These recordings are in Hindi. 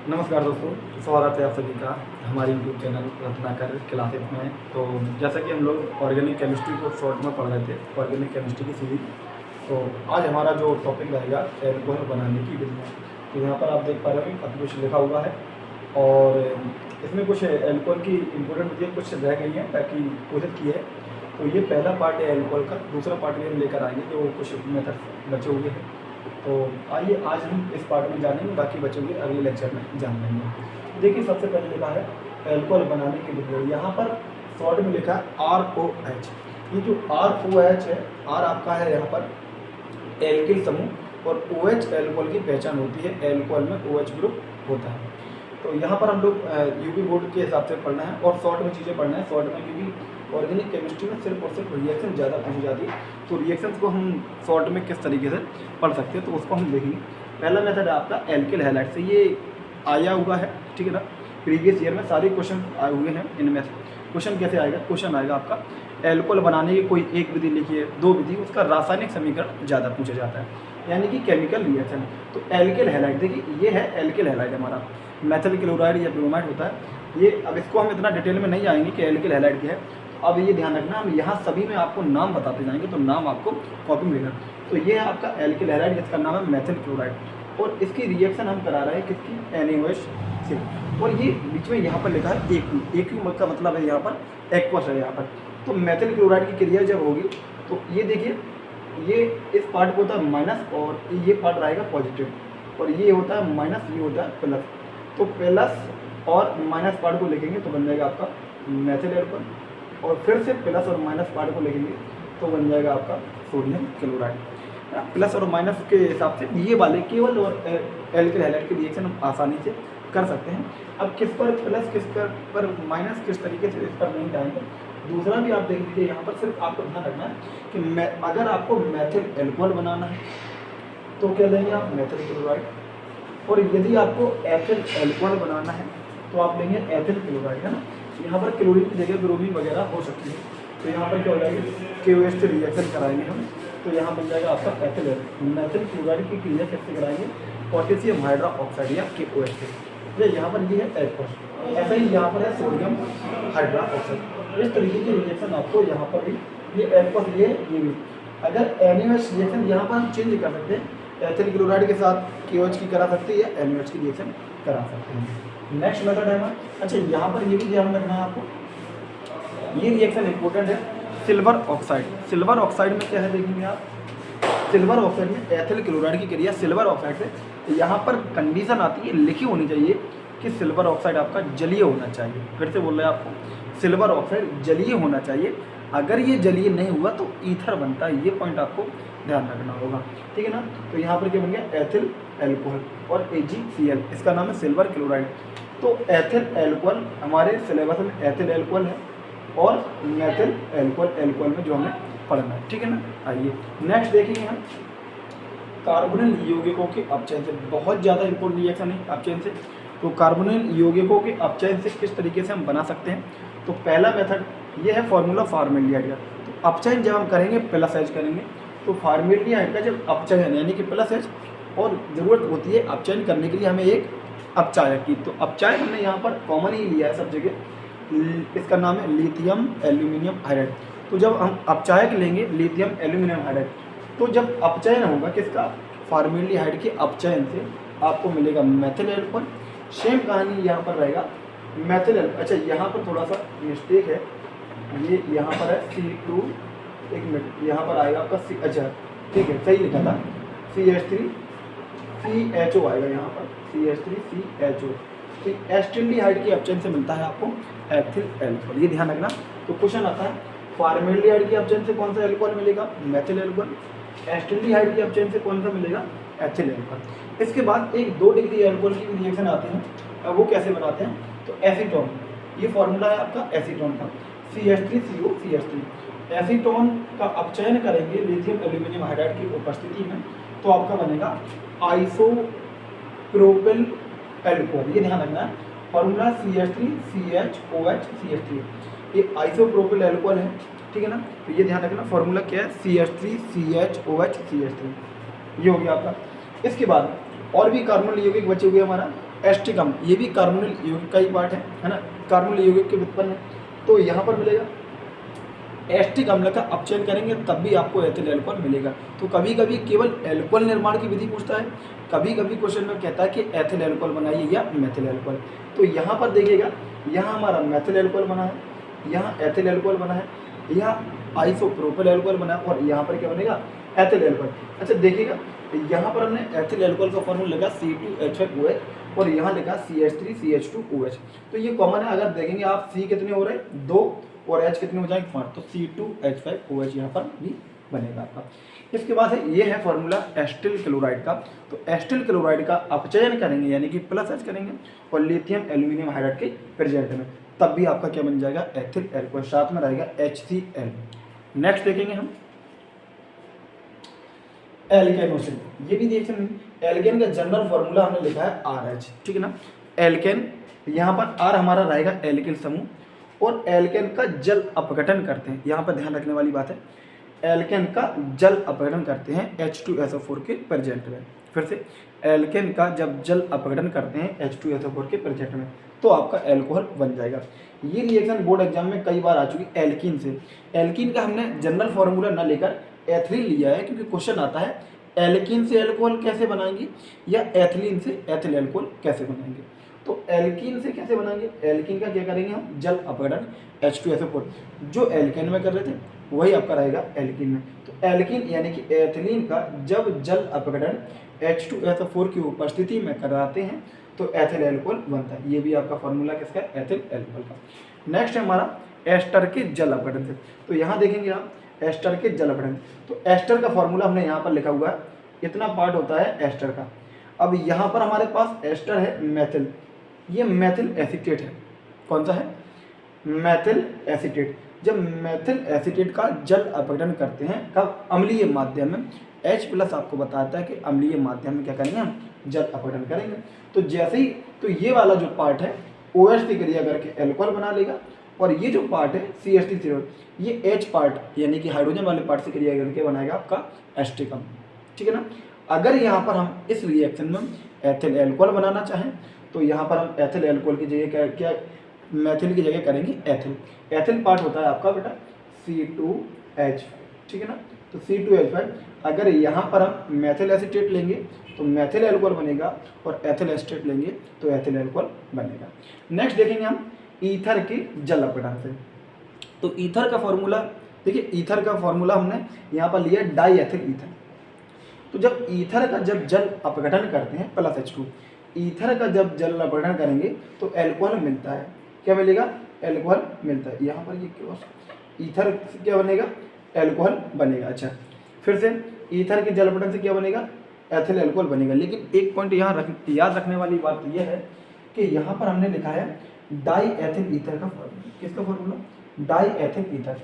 नमस्कार दोस्तों, स्वागत है आप सभी का हमारे यूट्यूब चैनल रत्नाकर क्लासेस में। तो जैसा कि हम लोग ऑर्गेनिक केमिस्ट्री को शॉर्ट में पढ़ रहे थे, ऑर्गेनिक केमिस्ट्री की सीरीज, तो आज हमारा जो टॉपिक रहेगा एल्कोहल बनाने की विधियाँ। तो यहाँ पर आप देख पा रहे हो काफ़ी कुछ लिखा हुआ है और इसमें कुछ एल्कोहल की इम्पोर्टेंट विधियाँ कुछ रह गई हैं ताकि कोशिश की है। तो ये पहला पार्ट है एल्कोहल का, दूसरा पार्ट में हम लेकर आएंगे जो कुछ मेथड बचे हुए हैं। तो आइए आज हम इस पार्ट में जानेंगे, बाकी बच्चों के अगले लेक्चर में जान लेंगे। देखिए सबसे पहले लिखा है एल्कोहल बनाने के लिए, यहाँ पर शॉर्ट में लिखा है ROH। ये जो ROH है, R आपका है यहाँ पर एल्किल समूह और OH एल्कोहल की पहचान होती है। एल्कोहल में OH ग्रुप होता है। तो यहाँ पर हम लोग यूपी बोर्ड के हिसाब से पढ़ना है और शॉर्ट में चीज़ें पढ़ना है। शॉर्ट में क्योंकि ऑर्गेनिक केमिस्ट्री में सिर्फ और सिर्फ रिएक्शन ज़्यादा पूछी जाती है, तो रिएक्शंस को हम शॉर्ट में किस तरीके से पढ़ सकते हैं तो उसको हम देखेंगे। पहला मेथड है आपका एल्किल हैलाइड से, ये आया हुआ है, ठीक है ना। प्रीवियस ईयर में सारे क्वेश्चन आए हुए हैं इनमें से। क्वेश्चन कैसे आएगा? क्वेश्चन आएगा आपका एल्कोहल बनाने की कोई एक विधि लिखिए, दो विधि, उसका रासायनिक समीकरण ज़्यादा पूछा जाता है, यानी कि केमिकल रिएक्शन। तो एल्किल हैलाइड, देखिए ये है एल्किल हैलाइड हमारा, मेथिल क्लोराइड या ब्रोमाइड होता है ये। अब इसको हम इतना डिटेल में नहीं आएंगे कि एल्किल हैलाइड क्या है। अब ये ध्यान रखना, हम यहाँ सभी में आपको नाम बताते जाएंगे, तो नाम आपको कॉपी में लेना। तो ये है आपका एल्किल हैलाइड, जिसका नाम है मेथिल क्लोराइड, और इसकी रिएक्शन हम करा रहे हैं किसकी? NaOH से। और ये बीच में यहाँ पर लिखा है AQ का मतलब है यहाँ पर एक्वस है यहाँ पर। तो मेथिल क्लोराइड की क्रिया जब होगी तो ये देखिए, ये इस पार्ट को होता है माइनस और ये पार्ट रहेगा पॉजिटिव, और ये होता है माइनस, ये होता है प्लस। तो प्लस और माइनस पार्ट को लिखेंगे तो बन जाएगा आपका मेथिल एल्कोहल, और फिर से प्लस और माइनस पार्ट को लिखेंगे तो बन जाएगा आपका सोडियम क्लोराइड। प्लस और माइनस के हिसाब से ये वाले केवल और एल्किल हैलाइड की रिएक्शन हम आसानी से कर सकते हैं। अब किस पर प्लस, किस पर माइनस, किस तरीके से इस पर नहीं जाएंगे। दूसरा भी आप देख लीजिए, यहाँ पर सिर्फ आपको ध्यान रखना है कि अगर आपको मेथिल एल्कोहल बनाना है तो क्या लेंगे आप? Methyl chloride. और यदि आपको एथिल एल्कोहल बनाना है तो आप लेंगे एथिल क्लोराइड, है ना। यहाँ पर क्लोरीन की जगह ब्रोमीन वगैरह हो सकती है, तो यहाँ पर क्या हो जाएगी? KOH से रिएक्शन कराएंगे हम, तो यहाँ बन जाएगा आपका एथिल। मेथिल क्लोराइड की क्रिया कैसे कराएंगे? पोटेशियम हाइड्रोक्साइड या KOH से। यहाँ पर ये है एक्वस, ऐसा ही यहाँ पर है सोडियम हाइड्रोक्साइड। इस तरीके की रिएक्शन आपको यहाँ पर भी, ये एक्वस, ये भी। अगर NaOH रिएक्शन यहाँ पर हम चेंज कर सकते हैं, एथिल क्लोराइड के साथ KOH की करा सकते हैं या NaOH की रिएक्शन करा सकते हैं। नेक्स्ट मेथड है हमारा, अच्छा यहाँ पर ये भी ध्यान रखना है आपको, ये रिएक्शन इंपॉर्टेंट है, सिल्वर ऑक्साइड। सिल्वर ऑक्साइड में क्या है देखेंगे आप, सिल्वर ऑक्साइड में एथिल क्लोराइड की क्रिया सिल्वर ऑक्साइड से। तो यहाँ पर कंडीशन आती है, लिखी होनी चाहिए कि सिल्वर ऑक्साइड आपका जलीय होना चाहिए। फिर से बोल रहे हैं आपको, सिल्वर ऑक्साइड जलीय होना चाहिए। अगर ये जलीय नहीं हुआ तो ईथर बनता है, ये पॉइंट आपको ध्यान रखना होगा, ठीक है ना। तो यहाँ पर क्या बन गया? एथिल एल्कोहल और AgCl, इसका नाम है सिल्वर क्लोराइड। तो एथिल एल्कोहल हमारे सिलेबस में एथिल एल्कोहल है और मेथिल एल्कोहल में जो हमें पढ़ना है, ठीक है ना। आइए नेक्स्ट देखेंगे हम कार्बोनिल यौगिकों के अपचयन से। बहुत ज़्यादा इंपॉर्टेंट रिएक्शन है अपचयन से। तो कार्बोनिल यौगिकों के अपचयन से किस तरीके से हम बना सकते हैं? तो पहला मेथड ये है फार्मूला फॉर्मेल्डिहाइड का। तो अपचयन जब हम करेंगे प्लस H करेंगे, तो फॉर्मेल्डिहाइड का जब अपचयन यानी कि प्लस H, और ज़रूरत होती है अपचयन करने के लिए हमें एक अपचायक की। तो अपचायक हमने यहाँ पर कॉमन ही लिया है सब जगह, इसका नाम है लिथियम एल्यूमिनियम हाइड्राइड। तो जब हम अपचायक लेंगे लिथियम एल्यूमिनियम हाइड्राइड, तो जब अपचयन होगा किसका? फॉर्मेल्डिहाइड के अपचयन से आपको मिलेगा मेथिल एल्कोहल। सेम कहानी यहाँ पर रहेगा मेथिल। अच्छा यहाँ पर थोड़ा सा मिस्टेक है, ये यहाँ पर है C2, एक मिनट, यहाँ पर आएगा आपका C, अच्छा ठीक है सही लिखा था, CH3 CHO आएगा यहाँ पर, CH3 CHO। तो एस्टिल्डिहाइड की अपचयन से मिलता है आपको एथिल एल्कोहल, ये ध्यान रखना। तो क्वेश्चन आता है फॉर्मेल्डिहाइड की अपचयन से कौन सा एल्कोहल मिलेगा? Methyl alcohol. एस्टिल्डिहाइड की अपचयन से कौन सा मिलेगा? Ethyl alcohol. इसके बाद एक 2 डिग्री एल्कोहल की रिएक्शन आती है, अब वो कैसे बनाते हैं? तो एसीटोन, ये फॉर्मूला है आपका एसीटोन का, CH3CO CH3। एसीटोन का अपचयन करेंगे लिथियम एल्यूमिनियम हाइड्राइड की उपस्थिति में, तो आपका बनेगा आइसोप्रोपिल एल्कोहल। ये ध्यान रखना है, फॉर्मूला CH3CHOH CH3, ये आइसोप्रोपिल एल्कोहल है, ठीक है ना। तो ये ध्यान रखना, फॉर्मूला क्या है? CH3CHOH CH3, ये हो गया आपका। इसके बाद और भी कार्बोनिल यौगिक बचे हुए हमारा, एस्टिक अम्ल ये भी कार्बोनिल यौगिक का ही पार्ट है ना, कार्बोनिल यौगिक के व्युत्पन्न है। तो यहाँ पर मिलेगा एस्टिक अम्ल का अपचयन करेंगे तब भी आपको एथिल एल्कोहल मिलेगा। तो कभी कभी केवल एल्कोहल निर्माण की विधि पूछता है, कभी कभी क्वेश्चन में कहता है कि एथिल एल्कोहल बनाइए या मेथिल एल्कोहल। तो यहाँ पर देखिएगा, यहाँ हमारा मेथिल एल्कोहल बना है, यहाँ एथिल एल्कोहल बना है, यहाँ आइसोप्रोपिल एल्कोहल बना है और यहाँ पर क्या बनेगा एथिल एल्कोहल। अच्छा देखिएगा, यहाँ पर हमने एथिल एल्कोहल का फॉर्मूला लगा C2H5OH और यहाँ लिखा CH3CH2OH। तो ये कॉमन है, अगर देखेंगे आप C कितने हो रहे हैं 2 और H कितने हो जाएंगे 5, तो C2H5OH यहाँ पर भी बनेगा आपका। इसके बाद है ये है फॉर्मूला एस्टिल क्लोराइड का। तो एस्टिल क्लोराइड का अपचयन करेंगे यानी कि प्लस H करेंगे और लिथियम एल्यूमिनियम हाइड्राइड के प्रेजेंट में, तब भी आपका क्या बन जाएगा एथिल एल्कोहल, साथ में रहेगा HCl। नेक्स्ट देखेंगे हम एल्केनोसिन, ये भी देख सकते हैं। एल्केन का जनरल फॉर्मूला हमने लिखा है RH, ठीक है ना। एल्केन यहाँ पर R हमारा रहेगा एल्किल समूह और एल्केन का जल अपघटन करते हैं, यहाँ पर ध्यान रखने वाली बात है, एल्केन का जल अपघटन करते हैं H2SO4 के प्रेजेंट में। फिर से एल्केन का जब जल अपघटन करते हैं H2SO4 के प्रेजेंट में तो आपका एल्कोहल बन जाएगा। ये रिएक्शन बोर्ड एग्जाम में कई बार आ चुकी है एल्कीन से। एल्कीन का हमने जनरल फॉर्मूला ना लेकर एथिलीन लिया है क्योंकि क्वेश्चन आता है एल्कीन से एल्कोहल कैसे बनाएंगे या एथिलीन से एथिल एल्कोहल कैसे बनाएंगे। तो एल्कीन से कैसे बनाएंगे, एल्कीन का क्या करेंगे हम जल अपघटन H2SO4, जो एल्केन में कर रहे थे वही आपका रहेगा एल्कीन में। तो एल्कीन यानी कि एथिलीन का जब जल अपघटन H2SO4 की उपस्थिति में कराते हैं तो एथिल एल्कोहल बनता है। ये भी आपका फॉर्मूला किसका है एथिल एल्कोहल का। नेक्स्ट है हमारा एस्टर के जल अपघटन से। तो यहाँ देखेंगे आप एस्टर के जल अपघटन, तो एस्टर का फॉर्मूला हमने यहाँ पर लिखा हुआ है, इतना पार्ट होता है एस्टर का। अब यहाँ पर हमारे पास एस्टर है मेथिल, ये मेथिल एसीटेट है, कौन सा है मेथिल एसीटेट। जब मेथिल एसीटेट का जल अपघटन करते हैं कब अम्लीय माध्यम में, H+ आपको बताता है कि अम्लीय माध्यम में क्या करेंगे हम जल अपघटन करेंगे। तो जैसे ही तो ये वाला जो पार्ट है OH की क्रिया करके एल्कोहल बना लेगा और ये जो पार्ट है CH3 ये H पार्ट यानी कि हाइड्रोजन वाले पार्ट से क्रिया करके बनाएगा आपका एस्टिक अम्ल, ठीक है ना। अगर यहाँ पर हम इस रिएक्शन में एथिल एल्कोहल बनाना चाहें तो यहाँ पर हम एथिल एल्कोहल की जगह क्या मेथिल की जगह करेंगे एथिल। एथिल पार्ट होता है आपका बेटा C2H, ठीक है ना। तो C2H5 अगर यहाँ पर हम मेथिल एसीटेट लेंगे तो मेथिल एल्कोहल बनेगा और एथिल एसीटेट लेंगे तो एथिल एल्कोहल बनेगा। नेक्स्ट देखेंगे हम ईथर के जल अपघटन से। तो ईथर का फॉर्मूला देखिए, ईथर का फॉर्मूला हमने यहाँ पर लिया डाई एथिल ईथर। तो जब ईथर का जब जल अपघटन करते हैं प्लस H2, ईथर का जब जल अपघटन करेंगे तो एल्कोहल मिलता है, क्या मिलेगा एल्कोहल मिलता है। यहाँ पर ये क्या ईथर से क्या बनेगा एल्कोहल बनेगा। अच्छा फिर से ईथर के जल अपघटन से क्या बनेगा एथिल एल्कोहल बनेगा। लेकिन एक पॉइंट यहाँ याद रखने वाली बात यह है कि यहाँ पर हमने लिखा है डाई एथिल ईथर का फॉर्मूला, किसका फॉर्मूला डाई एथिल ईथर।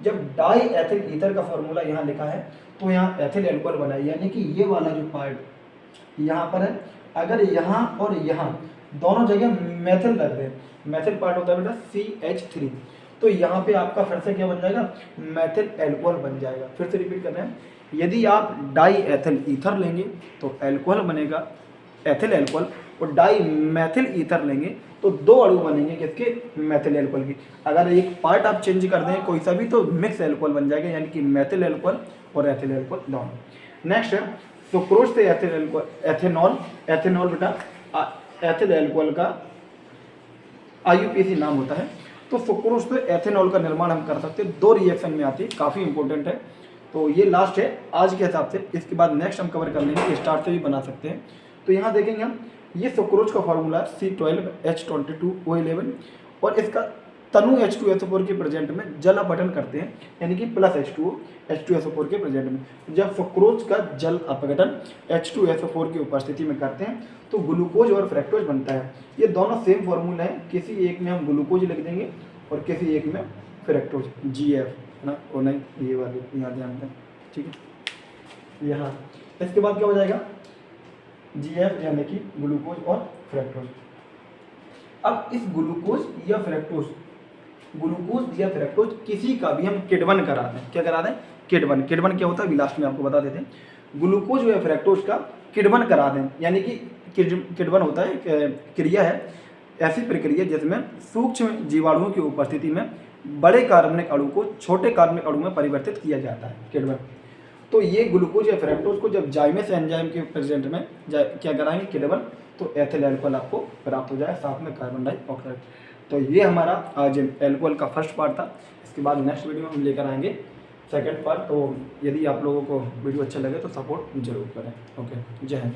जब डाई एथिल ईथर का फॉर्मूला यहाँ लिखा है तो यहाँ एथिल एल्कोहल बना है, यानी कि ये वाला जो पार्ट यहाँ पर है अगर यहाँ और यहाँ दोनों जगह मेथिल रख दें, मेथिल पार्ट होता है बेटा CH3, तो यहाँ पे आपका फिर से क्या बन जाएगा मेथिल एल्कोहल बन जाएगा। फिर से रिपीट कर रहे हैं, यदि आप डाई एथिल ईथर लेंगे तो एल्कोहल बनेगा एथिल एल्कोहल, और डाई मेथिल ईथर लेंगे तो दो अणु बनेंगे किसके मेथिल एल्कोहल की। अगर एक पार्ट आप चेंज कर दें कोई सा भी तो मिक्स एल्कोहल बन जाएगा, यानी कि मेथिल एल्कोहल और एथिल एल्कोहल दोनों। नेक्स्ट है सुक्रोज से एथिल एल्कोहल एथेनॉल, एथेनॉल बेटा एथिल एल्कोहल का IUPAC नाम होता है। तो सुक्रोज से एथेनॉल का निर्माण हम कर सकते हैं, दो रिएक्शन में आती है, काफ़ी इंपॉर्टेंट है। तो ये लास्ट है आज के हिसाब से, इसके बाद नेक्स्ट हम कवर कर लेंगे, स्टार्ट से भी बना सकते हैं। तो यहाँ देखेंगे हम ये सुक्रोज का फॉर्मूला C12H22O11 और इसका तनु H2SO4 के प्रेजेंट में जल अपघटन करते हैं, यानी कि प्लस H2SO4 के प्रेजेंट में। जब सुक्रोज का जल अपघटन H2SO4 की उपस्थिति में करते हैं तो ग्लूकोज और फ्रैक्टोज बनता है। ये दोनों सेम फॉर्मूला है, किसी एक में हम ग्लूकोज लिख देंगे और किसी एक में फ्रैक्टोज GF है ना, और नहीं ये वाली यहाँ ध्यान दें, ठीक है। यहाँ इसके बाद क्या हो जाएगा GF यानी कि ग्लूकोज और फ्रैक्टोज। अब इस ग्लूकोज या फ्रैक्टोज किसी का भी हम किडवन करा दें, क्या करा दें किडवन। किडवन क्या होता है अभी लास्ट में आपको बता देते हैं। ग्लूकोज या फ्रैक्टोज का किण्वन करा दें, यानी कि किण्वन होता है क्रिया है, ऐसी प्रक्रिया जिसमें सूक्ष्म जीवाणुओं की उपस्थिति में बड़े कार्बनिक अणु को छोटे कार्बनिक अणु में परिवर्तित किया जाता है, किण्वन। तो ये ग्लूकोज या फ्रक्टोज को जब जाइमेस एंजाइम के प्रेजेंट में क्या कराएंगे, किण्वन, तो एथिल अल्कोहल आपको प्राप्त हो जाए, साथ में कार्बन डाइऑक्साइड। तो ये हमारा आज एल्कोहल का फर्स्ट पार्ट था। इसके बाद नेक्स्ट वीडियो में हम लेकर आएंगे सेकंड पार्ट। तो यदि आप लोगों को वीडियो अच्छा लगे तो सपोर्ट जरूर करें। ओके, जय हिंद।